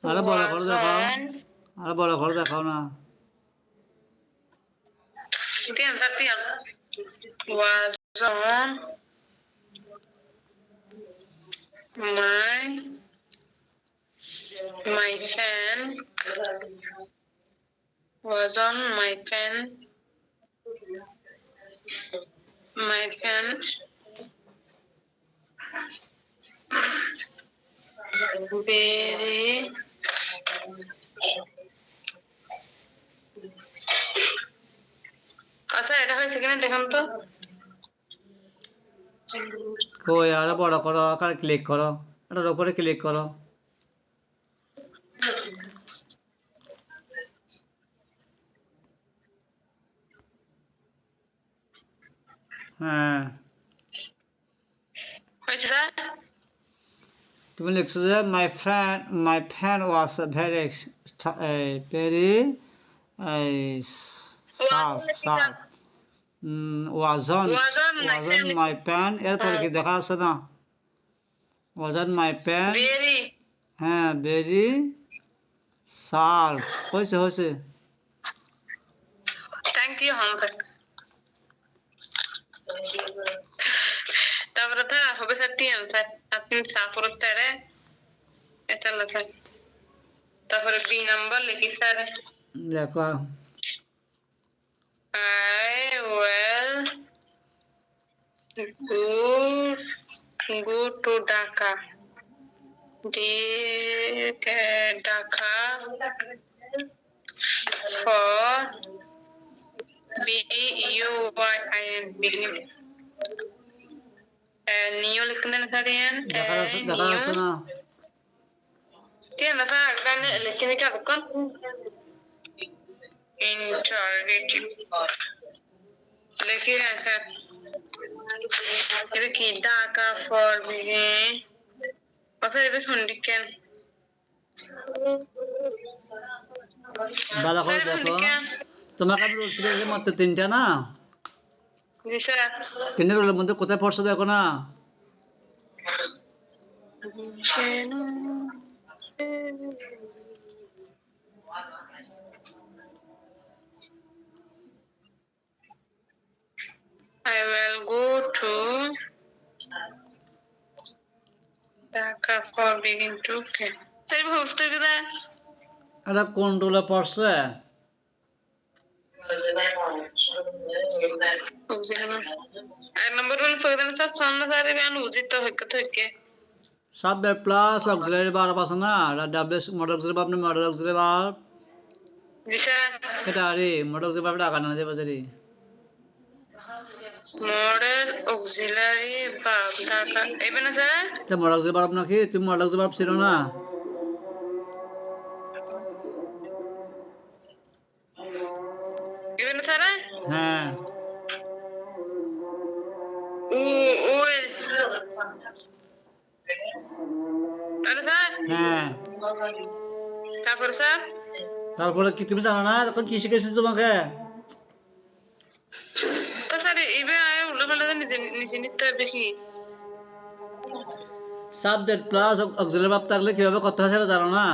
আরে বড় করে দেখাও, আরে বড় করে দেখাও না। Was on my fan. Was on my fan. My fan. Very. আচ্ছা এটা হয়েছে কিনা দেখুন তো। কই আরে বড় করো, আর ক্লিক করো, এটার উপরে ক্লিক করো। হ্যাঁ হয়েছে স্যার? তুমি লিখছো যে my fan was very sharp wasn't my pen, এরপরে কি দেখা আছে না? ওয়াজন মাই প্যান, হ্যাঁ ভেরি শার্প। হয়েছে হয়েছে। থ্যাংক ইউ হামফাক। তারপরে স্যার হবে স্যার টিএম স্যার আপনি সাফরত স্যার এটা লেখা। তারপরে বি নাম্বার লিখি স্যার। দেখো I will go to Dhaka. Dhaka for BUYIN beginning. New लिखने सर দেখা যাচ্ছে না? क्या लगा अगला लिखने का दुकान interrogative लिखी रहा है ये की Dhaka for beginning और फिर भी हुंडी क्या ভালো করে দেখো, তোমাকে আমি রুলস শিখেছি মাত্র 3টা না? তিনটে রুলের মধ্যে কোথায় পড়ছো দেখো না? I will go to Dhaka for beginning to okay. सही बहुत तो किधर? এটা কোন রুলে পড়ছে? एक नंबर रूल फगदन सा सामने सारे बयान उचित तो है के সাবজেক্ট প্লাস অক্সিলারি ভার্ব আছে না? ডাব্লিউ মোড অক্সিলারি ভার্ব না মডেল অক্সিলারি ভার্ব? जी सर এটা আরে মোড অক্সিলারি ভার্ব ডাকা না যাবে জারি। मॉडल ऑक्सिलरी वर्ब ढाका एबे ना सर এটা মোড অক্সিলারি ভার্ব নাকি? তুমি মোড অক্সিলারি ভার্ব ছিল না? एबे ना सर হ্যাঁ ও ও अरे सर হ্যাঁ। তারপর স্যার তারপরে কি তুমি জানো না তখন কি শিখেছি তোমাকে? তো স্যার এবে আয় উল্টো পাল্টা নিচে নিতে হবে কি সাবজেক্ট প্লাস অক্সিলারি ভার্ব থাকলে কিভাবে করতে হয় সেটা জানো না?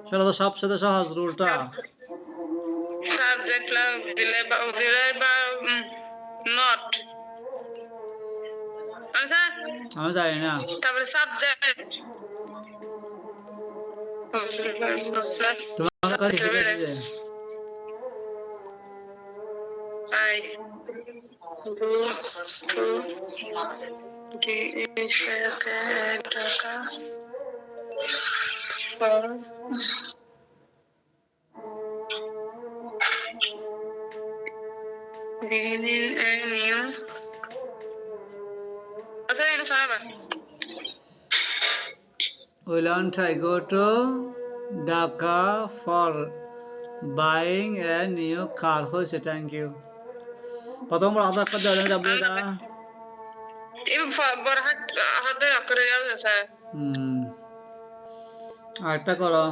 সেটা তো সবচেয়ে সহজ রুলটা। সাবজেক্ট অক্সিলারি বা নট আচ্ছা আমি জানি না। তারপরে সাবজেক্ট তোমার কাছে শিখেছি যে I go to Dhaka for beginning a new अच्छा ये सारा we learned I go to Dhaka for buying a new car. হয়েছে, থ্যাংক ইউ। প্রথম আধার কার্ড দেওয়া যাবে ডাব্লিউটা। ये बड़ा हाथ করে যাবে স্যার আরেকটা করো।